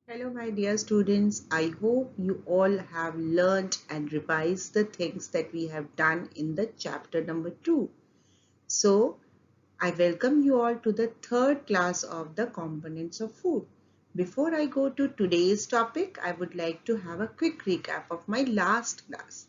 Hello, my dear students. I hope you all have learned and revised the things that we have done in the chapter number 2. So, I welcome you all to the third class of the components of food. Before I go to today's topic, I would like to have a quick recap of my last class.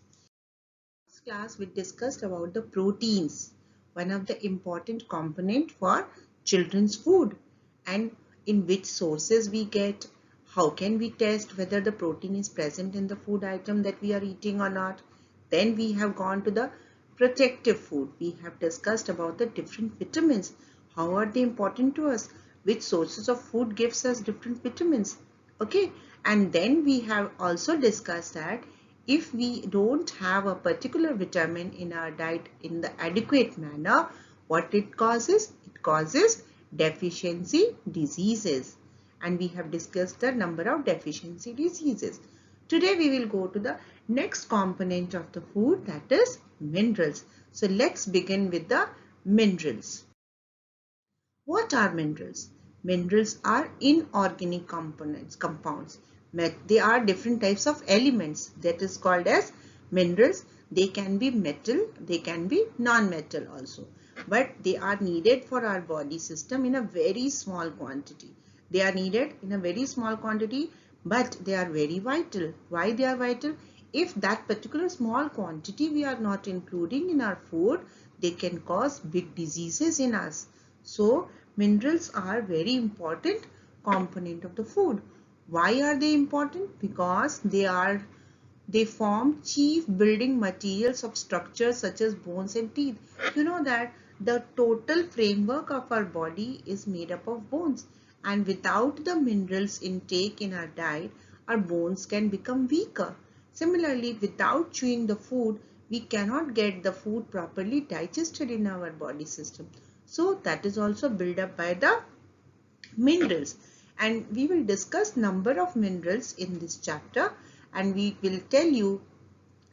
Last class, we discussed about the proteins, one of the important component for children's food, and in which sources we get, how can we test whether the protein is present in the food item that we are eating or not. Then we have gone to the protective food. We have discussed about the different vitamins. How are they important to us? Which sources of food gives us different vitamins? Okay, and then we have also discussed that if we don't have a particular vitamin in our diet in the adequate manner, what it causes? It causes deficiency diseases. And we have discussed the number of deficiency diseases. Today we will go to the next component of the food, that is minerals. So let's begin with the minerals. What are minerals? Minerals are inorganic compounds. They are different types of elements that is called as minerals. They can be metal, they can be non-metal also. But they are needed for our body system in a very small quantity. They are needed in a very small quantity, but they are very vital. Why they are vital? If that particular small quantity we are not including in our food, they can cause big diseases in us. So minerals are very important component of the food. Why are they important? Because they form chief building materials of structures such as bones and teeth. You know that the total framework of our body is made up of bones, and without the minerals intake in our diet, our bones can become weaker. Similarly, without chewing the food, we cannot get the food properly digested in our body system. So that is also built up by the minerals, and we will discuss number of minerals in this chapter, and we will tell you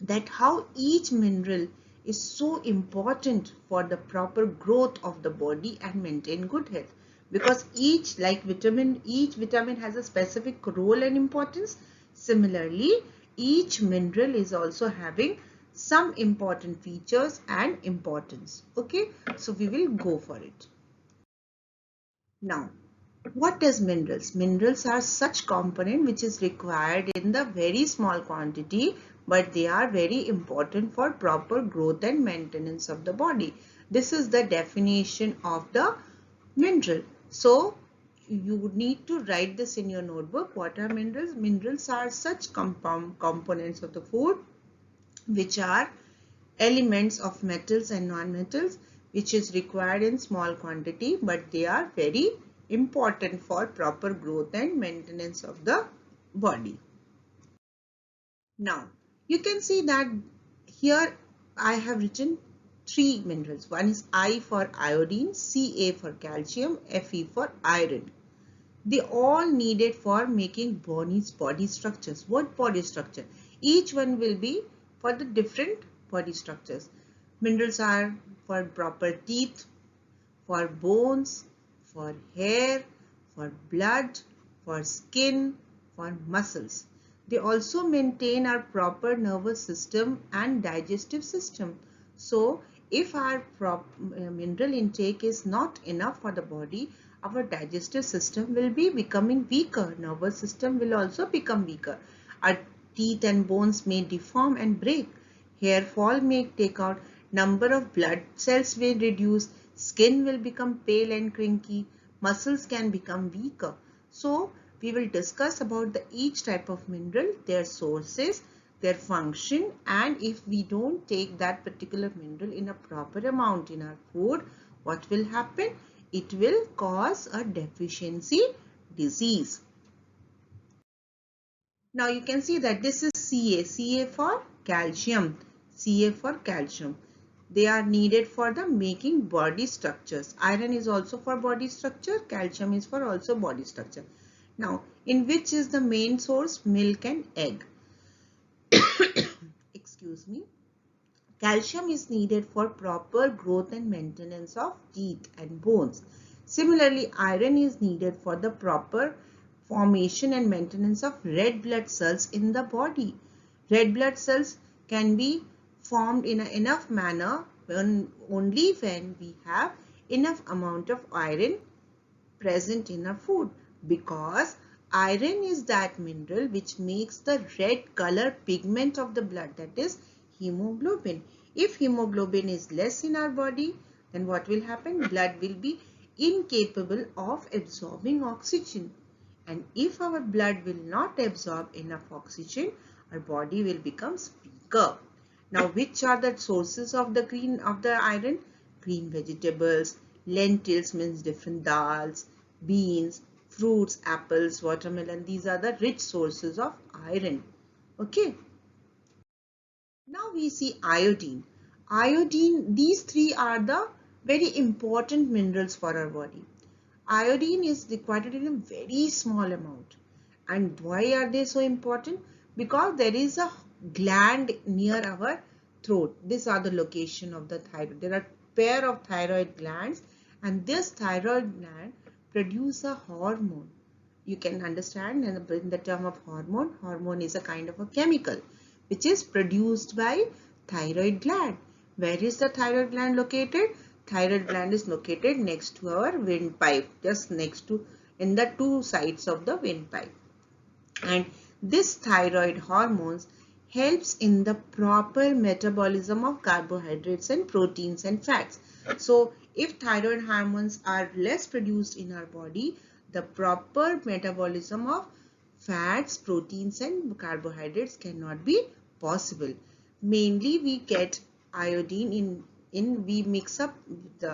that how each mineral is so important for the proper growth of the body and maintain good health, because each vitamin has a specific role and importance. Similarly, each mineral is also having some important features and importance. Okay, so we will go for it now. What is minerals? Minerals are such component which is required in the very small quantity, but they are very important for proper growth and maintenance of the body. This is the definition of the mineral. So you would need to write this in your notebook. What are minerals? Minerals are such components of the food which are elements of metals and non-metals, which is required in small quantity, but they are very important for proper growth and maintenance of the body. Now you can see that here I have written three minerals. One is I for iodine, Ca for calcium, Fe for iron. They all needed for making body structures. What body structure? Each one will be for the different body structures. Minerals are for proper teeth, for bones, for hair, for blood, for skin, for muscles. They also maintain our proper nervous system and digestive system. So, if our mineral intake is not enough for the body, our digestive system will be becoming weaker. Nervous system will also become weaker. Our teeth and bones may deform and break. Hair fall may take out. Number of blood cells will reduce. Skin will become pale and crinky. Muscles can become weaker. So we will discuss about each type of mineral, their sources, their function, and if we don't take that particular mineral in a proper amount in our food, what will happen? It will cause a deficiency disease. Now you can see that this is Ca for calcium, Ca for calcium. They are needed for the making body structures. Iron is also for body structure, calcium is for also body structure. Now, in which is the main source? Milk and egg. Excuse me. Calcium is needed for proper growth and maintenance of teeth and bones. Similarly, iron is needed for the proper formation and maintenance of red blood cells in the body. Red blood cells can be formed in enough manner only when we have enough amount of iron present in our food, because iron is that mineral which makes the red color pigment of the blood, that is hemoglobin. If hemoglobin is less in our body, then what will happen? Blood will be incapable of absorbing oxygen. And if our blood will not absorb enough oxygen, our body will become weaker. Now, which are the sources of the iron? Green vegetables, lentils means different dals, beans, fruits, apples, watermelon. These are the rich sources of iron. Okay. Now we see iodine. Iodine, these three are the very important minerals for our body. Iodine is required in a very small amount. And why are they so important? Because there is a gland near our throat. These are the location of the thyroid. There are pair of thyroid glands, and this thyroid gland produce a hormone. You can understand in the term of hormone. Hormone is a kind of a chemical which is produced by thyroid gland. Where is the thyroid gland located? Thyroid gland is located next to our windpipe, just next to, in the two sides of the windpipe. And this thyroid hormones helps in the proper metabolism of carbohydrates and proteins and fats. So if thyroid hormones are less produced in our body, the proper metabolism of fats, proteins and carbohydrates cannot be possible. Mainly we get iodine we mix up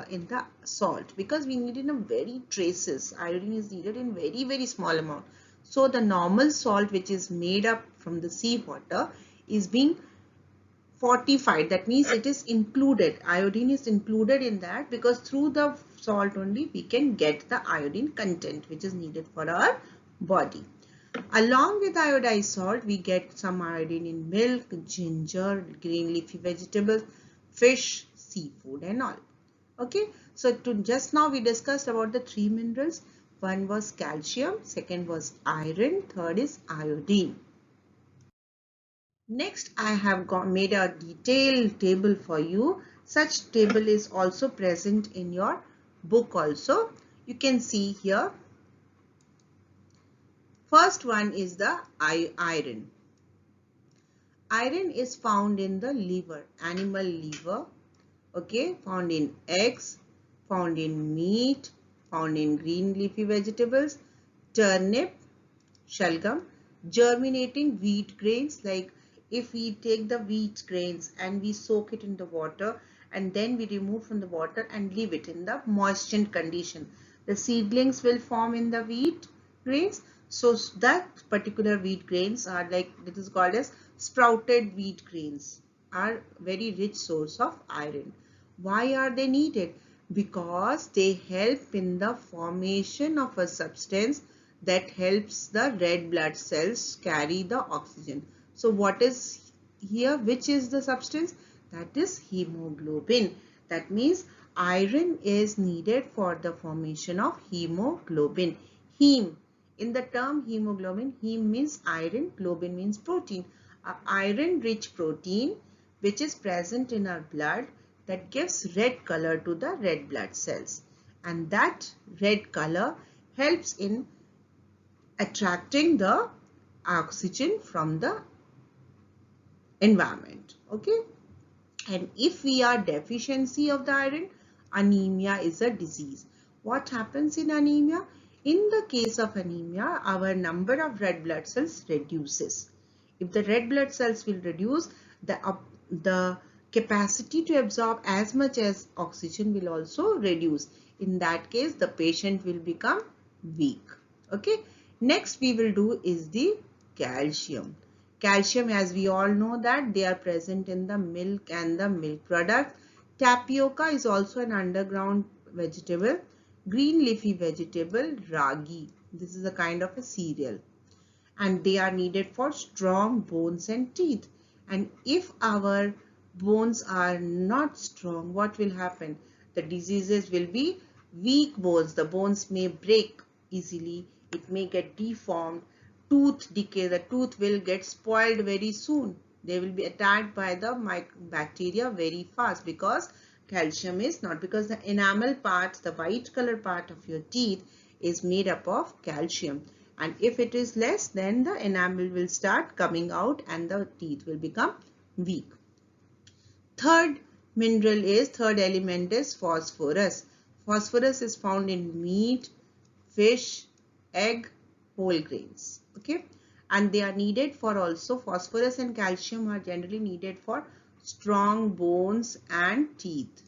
in the salt, because we need in a very traces. Iodine is needed in very small amount. So the normal salt which is made up from the seawater is being fortified. That means it is included. Iodine is included in that, because through the salt only we can get the iodine content which is needed for our body. Along with iodized salt, we get some iodine in milk, ginger, green leafy vegetables, fish, seafood and all. Okay, so just now we discussed about the three minerals. One was calcium, second was iron, third is iodine. Next, I have made a detailed table for you. Such table is also present in your book also. You can see here. First one is the iron. Iron is found in the liver, animal liver. Okay, found in eggs, found in meat, found in green leafy vegetables, turnip, shalgam, germinating wheat grains. Like if we take the wheat grains and we soak it in the water and then we remove from the water and leave it in the moistened condition, the seedlings will form in the wheat grains. So that particular wheat grains are like, this is called as sprouted wheat grains, are very rich source of iron. Why are they needed? Because they help in the formation of a substance that helps the red blood cells carry the oxygen. So what is here? Which is the substance? That is hemoglobin. That means iron is needed for the formation of hemoglobin. Heme. In the term hemoglobin, heme means iron, globin means protein. A iron rich protein which is present in our blood that gives red color to the red blood cells. And that red color helps in attracting the oxygen from the environment. Okay. And if we are deficiency of the iron, anemia is a disease. What happens in anemia? In the case of anemia, our number of red blood cells reduces. If the red blood cells will reduce, the capacity to absorb as much as oxygen will also reduce. In that case, the patient will become weak. Okay. Next we will do is the calcium. Calcium, as we all know, that they are present in the milk and the milk product. Tapioca is also an underground vegetable. Green leafy vegetable, ragi. This is a kind of a cereal. And they are needed for strong bones and teeth. And if our bones are not strong, what will happen? The diseases will be weak bones. The bones may break easily It may get deformed. Tooth decay, the tooth will get spoiled very soon. They will be attacked by the bacteria very fast because calcium is not, because the enamel part, the white color part of your teeth is made up of calcium. And if it is less, then the enamel will start coming out and the teeth will become weak. Third element is phosphorus. Phosphorus is found in meat, fish, egg, whole grains. Okay, and they are needed for also, phosphorus and calcium are generally needed for strong bones and teeth.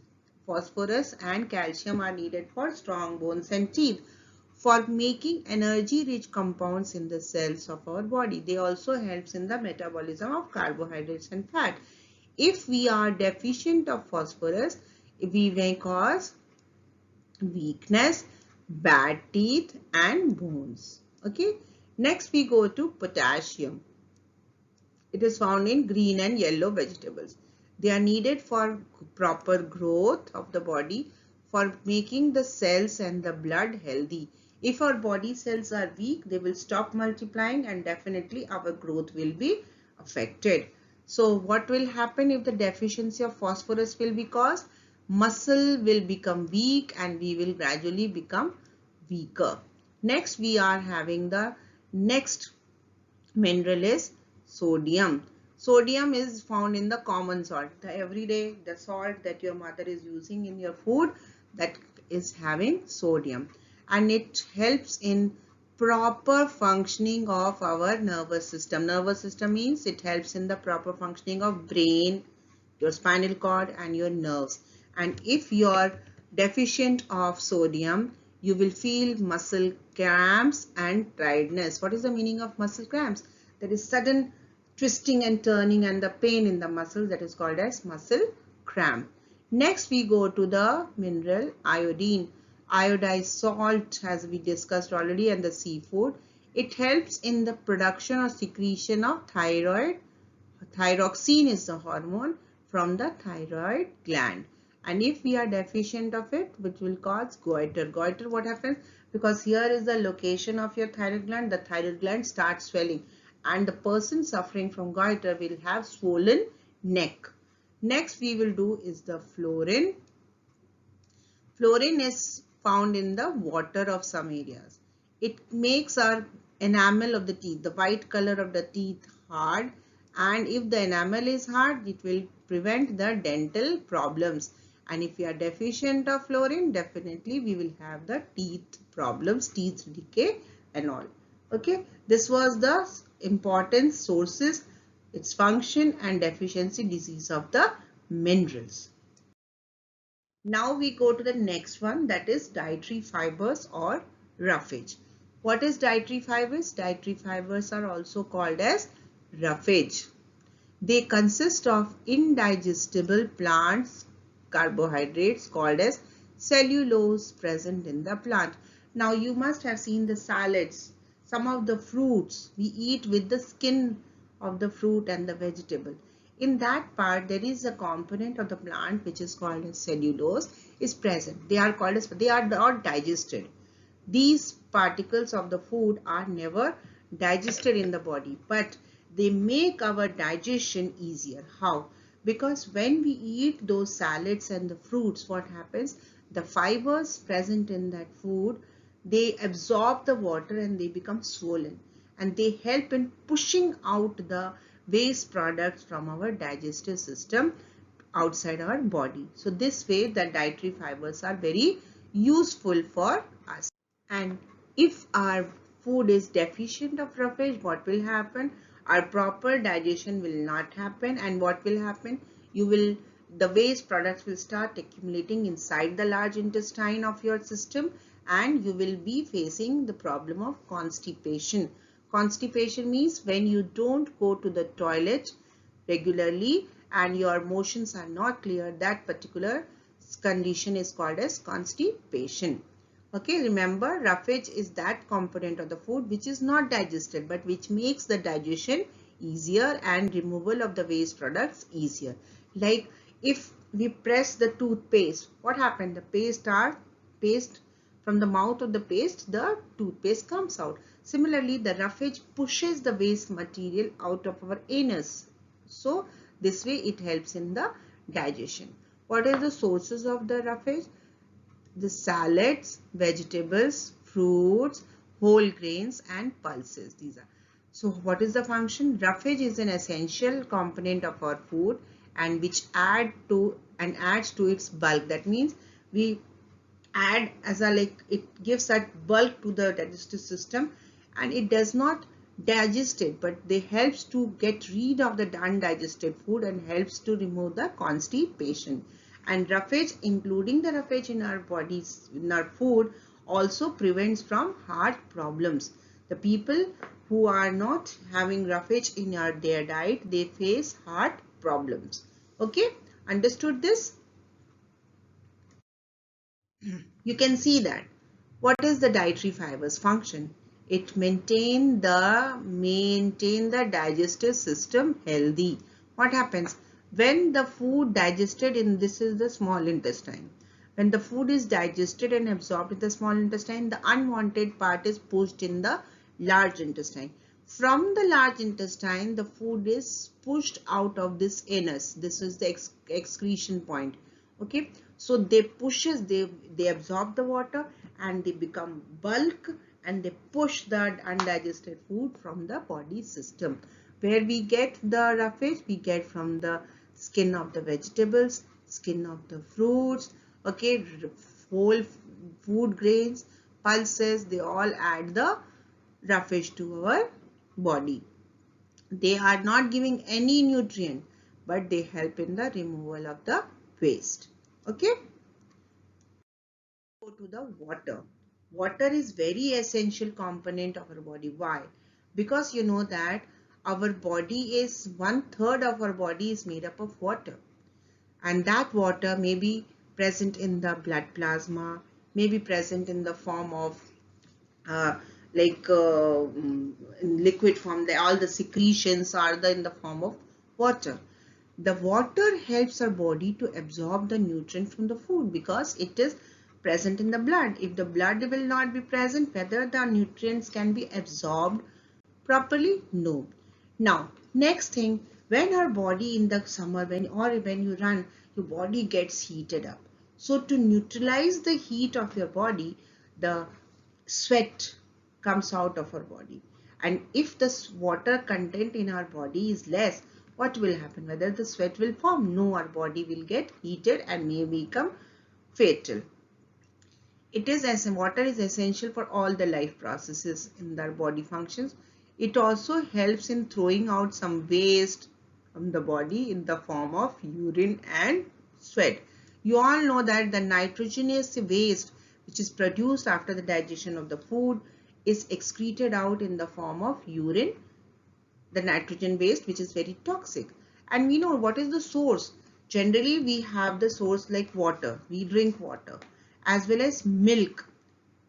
Phosphorus and calcium are needed for strong bones and teeth, for making energy rich compounds in the cells of our body. They also helps in the metabolism of carbohydrates and fat. If we are deficient of phosphorus, we may cause weakness, bad teeth and bones. Okay. Next we go to potassium. It is found in green and yellow vegetables. They are needed for proper growth of the body, for making the cells and the blood healthy. If our body cells are weak, they will stop multiplying and definitely our growth will be affected. So what will happen if the deficiency of phosphorus will be caused? Muscle will become weak and we will gradually become weaker. Next we are having the next mineral is sodium. Sodium is found in the common salt. The everyday, the salt that your mother is using in your food, that is having sodium. And it helps in proper functioning of our nervous system. Nervous system means it helps in the proper functioning of brain, your spinal cord and your nerves. And if you are deficient of sodium, you will feel muscle cramps and tiredness. What is the meaning of muscle cramps? That is sudden twisting and turning and the pain in the muscle, that is called as muscle cramp. Next we go to the mineral iodine. Iodized salt, as we discussed already, and the seafood. It helps in the production or secretion of thyroid. Thyroxine is the hormone from the thyroid gland. And if we are deficient of it, which will cause goiter. Goiter, what happens? Because here is the location of your thyroid gland. The thyroid gland starts swelling. And the person suffering from goiter will have swollen neck. Next we will do is the fluorine. Fluorine is found in the water of some areas. It makes our enamel of the teeth, the white color of the teeth, hard, and if the enamel is hard, it will prevent the dental problems. And if we are deficient of fluorine, definitely we will have the teeth problems, teeth decay and all. Okay, this was the important sources, its function and deficiency disease of the minerals. Now we go to the next one, that is dietary fibers or roughage. What is dietary fibers? Dietary fibers are also called as roughage. They consist of indigestible plants carbohydrates called as cellulose present in the plant. Now you must have seen the salads, some of the fruits we eat with the skin of the fruit and the vegetable. In that part there is a component of the plant which is called as cellulose is present. They are called as, they are not digested. These particles of the food are never digested in the body, but they make our digestion easier. How? Because when we eat those salads and the fruits, what happens? The fibers present in that food, they absorb the water and they become swollen, and they help in pushing out the waste products from our digestive system outside our body. So this way the dietary fibers are very useful for us. And if our food is deficient of roughage, what will happen? Our proper digestion will not happen, and what will happen? The waste products will start accumulating inside the large intestine of your system, and you will be facing the problem of constipation. Constipation means when you don't go to the toilet regularly and your motions are not clear, that particular condition is called as constipation. Okay, remember, roughage is that component of the food which is not digested but which makes the digestion easier and removal of the waste products easier. Like if we press the toothpaste, what happened? The paste from the mouth of the paste, the toothpaste comes out. Similarly, the roughage pushes the waste material out of our anus. So this way it helps in the digestion. What are the sources of the roughage? The salads, vegetables, fruits, whole grains and pulses. These are. So what is the function? Roughage is an essential component of our food and which adds to its bulk. That means we add as a it gives that bulk to the digestive system, and it does not digest it, but they helps to get rid of the undigested food and helps to remove the constipation. And roughage, including the roughage in our bodies, in our food, also prevents from heart problems. The people who are not having roughage in their diet, they face heart problems. Okay, understood this? You can see that. What is the dietary fibers function? It maintain the digestive system healthy. What happens when the food digested in, this is the small intestine. When the food is digested and absorbed in the small intestine, the unwanted part is pushed in the large intestine. From the large intestine, the food is pushed out of this anus. This is the excretion point. Okay, so they absorb the water and they become bulk, and they push that undigested food from the body system. Where we get the roughage? We get from the skin of the vegetables, skin of the fruits, okay, whole food grains, pulses, they all add the roughage to our body. They are not giving any nutrient, but they help in the removal of the waste. Okay, go to the water. Water is very essential component of our body. Why? Because you know that our body is 1/3 of our body is made up of water, and that water may be present in the blood plasma, may be present in the form of uh, in liquid form. All the secretions are in the form of water. The water helps our body to absorb the nutrient from the food because it is present in the blood. If the blood will not be present, whether the nutrients can be absorbed properly? No. Now, next thing, when our body in the summer, when you run, your body gets heated up. So to neutralize the heat of your body, the sweat comes out of our body. And if the water content in our body is less, what will happen? Whether the sweat will form? No, our body will get heated and may become fatal. It is as water is essential for all the life processes in their body functions. It also helps in throwing out some waste from the body in the form of urine and sweat. You all know that the nitrogenous waste which is produced after the digestion of the food is excreted out in the form of urine, the nitrogen waste, which is very toxic. And we know what is the source. Generally, we have the source like water. We drink water as well as milk,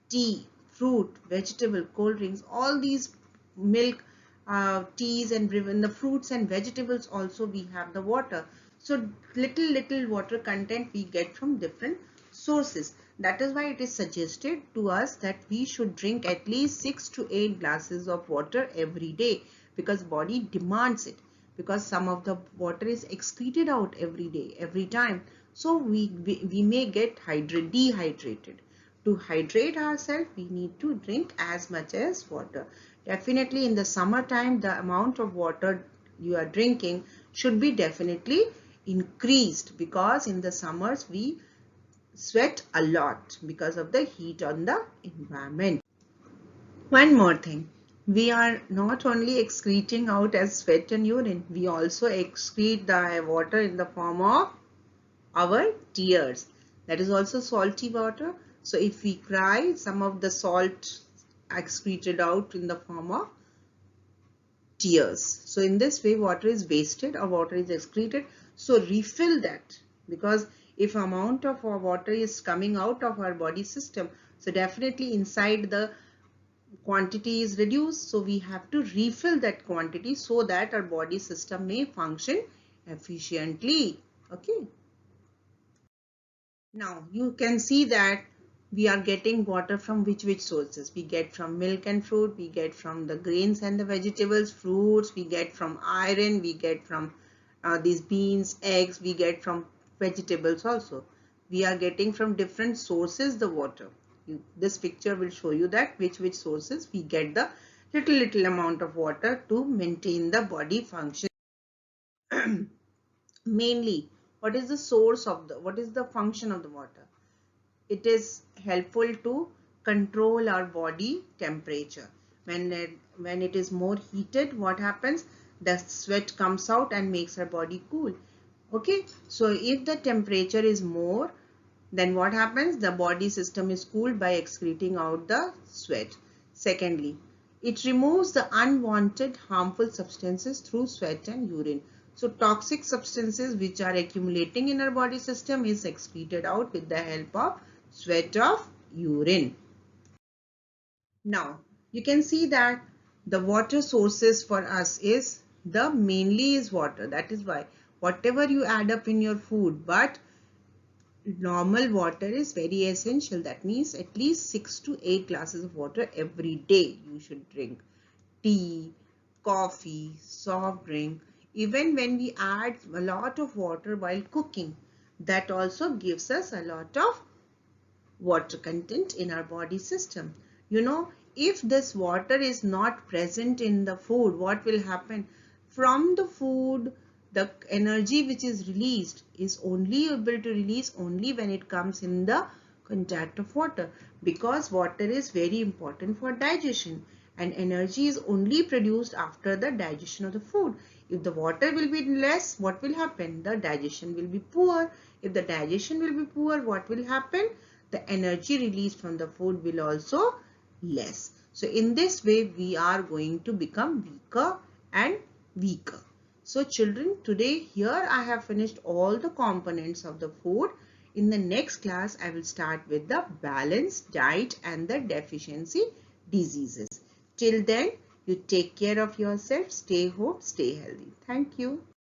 tea, fruit, vegetable, cold drinks, all these milk, teas, and even the fruits and vegetables also we have the water. So little water content we get from different sources. That is why it is suggested to us that we should drink at least 6 to 8 glasses of water every day, because body demands it, because some of the water is excreted out every day, every time. So we may get dehydrated. To hydrate ourselves, we need to drink as much as water. Definitely in the summertime, the amount of water you are drinking should be definitely increased, because in the summers we sweat a lot because of the heat on the environment. One more thing, we are not only excreting out as sweat and urine, we also excrete the water in the form of our tears. That is also salty water. So if we cry, some of the salt excreted out in the form of tears. So in this way, water is wasted or water is excreted. So refill that, because if amount of water is coming out of our body system, so definitely inside the quantity is reduced. So we have to refill that quantity so that our body system may function efficiently. Okay. Now you can see that we are getting water from which sources? We get from milk and fruit, we get from the grains and the vegetables, fruits, we get from iron, we get from these beans, eggs, we get from vegetables also. We are getting from different sources the water. This picture will show you that which sources we get the little amount of water to maintain the body function. Mainly, what is the source of what is the function of the water? It is helpful to control our body temperature. When it is more heated, what happens? The sweat comes out and makes our body cool. Okay, so if the temperature is more, then what happens? The body system is cooled by excreting out the sweat. Secondly, it removes the unwanted harmful substances through sweat and urine. So toxic substances which are accumulating in our body system is excreted out with the help of sweat of urine. Now you can see that the water sources for us is the mainly is water. That is why whatever you add up in your food, but normal water is very essential. That means at least 6 to 8 glasses of water every day you should drink. Tea, coffee, soft drink. Even when we add a lot of water while cooking, that also gives us a lot of water content in our body system. You know, if this water is not present in the food, what will happen? From the food, the energy which is released is only able to release only when it comes in the contact of water, because water is very important for digestion and energy is only produced after the digestion of the food. If the water will be less, what will happen? The digestion will be poor. If the digestion will be poor, what will happen? The energy released from the food will also less. So in this way, we are going to become weaker and weaker. So children, today here I have finished all the components of the food. In the next class, I will start with the balanced diet and the deficiency diseases. Till then, you take care of yourself, stay home, stay healthy. Thank you.